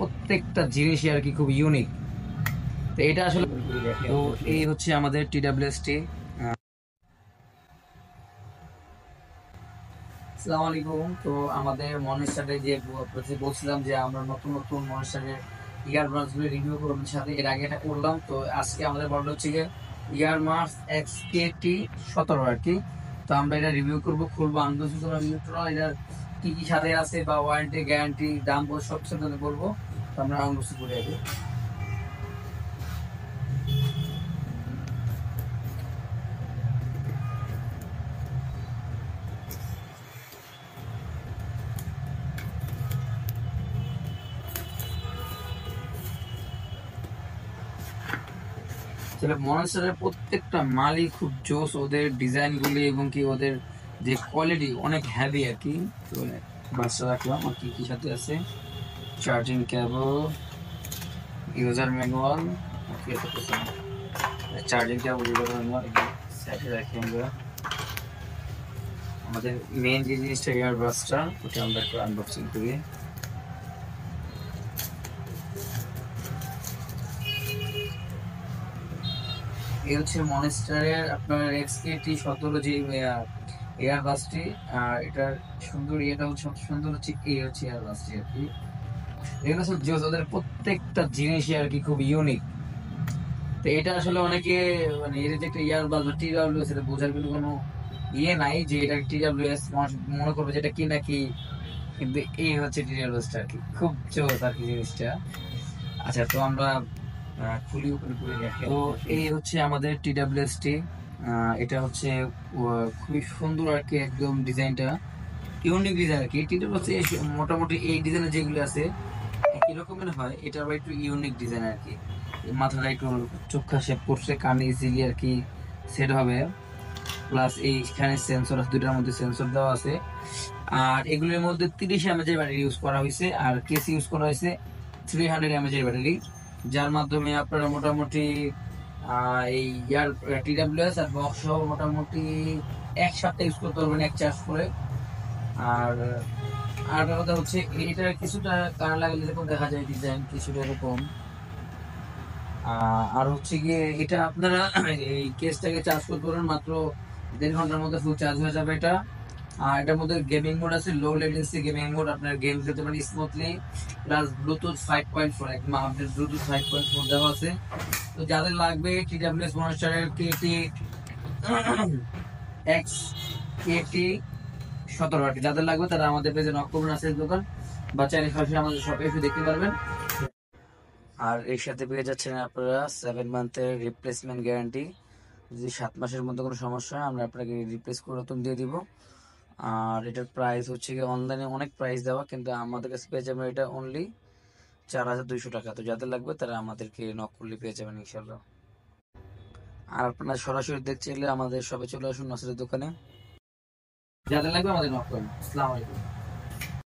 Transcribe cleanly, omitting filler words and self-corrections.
প্রত্যেকটা জিনিসই আর কি খুব ইউনিক। তো এটা আসলে তো এই হচ্ছে আমাদের টিডাব্লিউএসটি। আসসালামু আলাইকুম। তো আমাদের মনিস্টারে যে বলছিলাম যে আমরা নতুন নতুন মনিস্টারের ইয়ারবাডস গুলো রিভিউ করবো সাথে, এর আগে এটা করলাম। তো আজকে আমাদের বড় হচ্ছে গিয়ে ইয়ারমার্স XKT17 আর কি। তো আমরা এটা রিভিউ করবো, খুলবো, আনবক্সিং করবো, এটার কি কি সাথে আছে বা ওয়ারেন্টি গ্যারান্টি দাম সব কিছু বলবো। তো আমরা আনবক্সিং করে আগে। আসলে মনস্টারের প্রত্যেকটা মালই খুব জোস, ওদের ডিজাইন গুলি এবং কি ওদের যে কোয়ালিটি অনেক হেভি আর কি। তো বাচ্চা রাখলাম আর কি কি সাথে আছে, charging cable, user manual, charging cable, user manual সাইডে রাখি আমরা। আমাদের মেইন যে জিনিসটা ইয়ারবাডসটা, ওটা আমরা একটু আনবক্সিং করি। এই হচ্ছে মনস্টারের আপনার XKT17 যে এয়ারবাসটি। আর এটার সুন্দর ইয়েটা হচ্ছে, সুন্দর হচ্ছে এই হচ্ছে এয়ারবাসটি আর কি। এগুলো হচ্ছে যে ওদের প্রত্যেকটা জিনিসই আর কি খুব ইউনিক। তো এটা আসলে অনেকে মানে এর যে একটা ইয়ারবাস বা TWS এটা বোঝার কিন্তু কোনো ইয়ে নাই যে এটা TWS, মানুষ মনে করবে যে এটা কি নাকি, কিন্তু এই হচ্ছে TWS আর কি, খুব জোস আর কি জিনিসটা। আচ্ছা, তো আমরা খুলি, ওপেন করে দেখি। তো এই হচ্ছে আমাদের TWSটি। এটা হচ্ছে খুবই সুন্দর আর কি, একদম ডিজাইনটা ইউনিক ডিজাইন আর কি। TWS মোটামুটি এই ডিজাইনের যেগুলো আছে একই রকমের হয়, এটা আবার একটু ইউনিক ডিজাইন আর কি। এই মাথাটা একটু চোখা শেপ করছে, কানে ইজিলি আর কি সেট হবে। প্লাস এইখানে সেন্সর আছে, দুইটার মধ্যে সেন্সর দেওয়া আছে। আর এগুলোর মধ্যে 30 এমএজের ব্যাটারি ইউজ করা হয়েছে, আর কেস ইউজ করা হয়েছে 300 এমএজের ব্যাটারি, যার মাধ্যমে আপনারা মোটামুটি এই ইয়ার TWS আর বক্স সহ মোটামুটি এক সপ্তাহ ইউজ করতে পারবেন এক চার্জ করে। আর আরেকটা কথা হচ্ছে এটার কিছুটা কান লাগালে যেরকম দেখা যায় ডিজাইন কিছুটা এরকম। আর হচ্ছে গিয়ে এটা আপনারা এই কেসটাকে চার্জ করতে পারেন মাত্র 1.5 ঘন্টার মধ্যে ফুল চার্জ হয়ে যাবে এটা। আর এটার মধ্যে গেমিং মোড আছে, লো লেটেন্সি গেমিং মোড, আপনার গেম খেলতে পারেন স্মুথলি। প্লাস ব্লুটুথ 5.4, একদম আপডেট ব্লুটুথ 5.4 দেওয়া আছে। তো যাদের লাগবে TWS মনিস্টারের XKT17 আর কি, যাদের লাগবে তারা আমাদের পেজে নক করবেন, আছে দোকান, বা চাইলে সরাসরি আমাদের শপে এসে দেখতে পারবেন। আর এর সাথে পেয়ে যাচ্ছেন আপনারা 7 মান্থের রিপ্লেসমেন্ট গ্যারান্টি। যদি 7 মাসের মধ্যে কোনো সমস্যা হয় আমরা আপনাকে রিপ্লেস করে নতুন দিয়ে দিব। আর এটার প্রাইস হচ্ছে গিয়ে অনলাইনে অনেক প্রাইস দেওয়া, কিন্তু আমাদের কাছে পেয়ে যাবেন এটা অনলি 4200 টাকা। তো যাদের লাগবে তারা আমাদেরকে নক করলে পেয়ে যাবেন ইনশাল্লাহ। আর আপনারা সরাসরি দেখতে চাইলে আমাদের শপে চলে আসুন, নাসিরের দোকানে। যাদের লাগবে আমাদের নক করুন। আসসালামু আলাইকুম।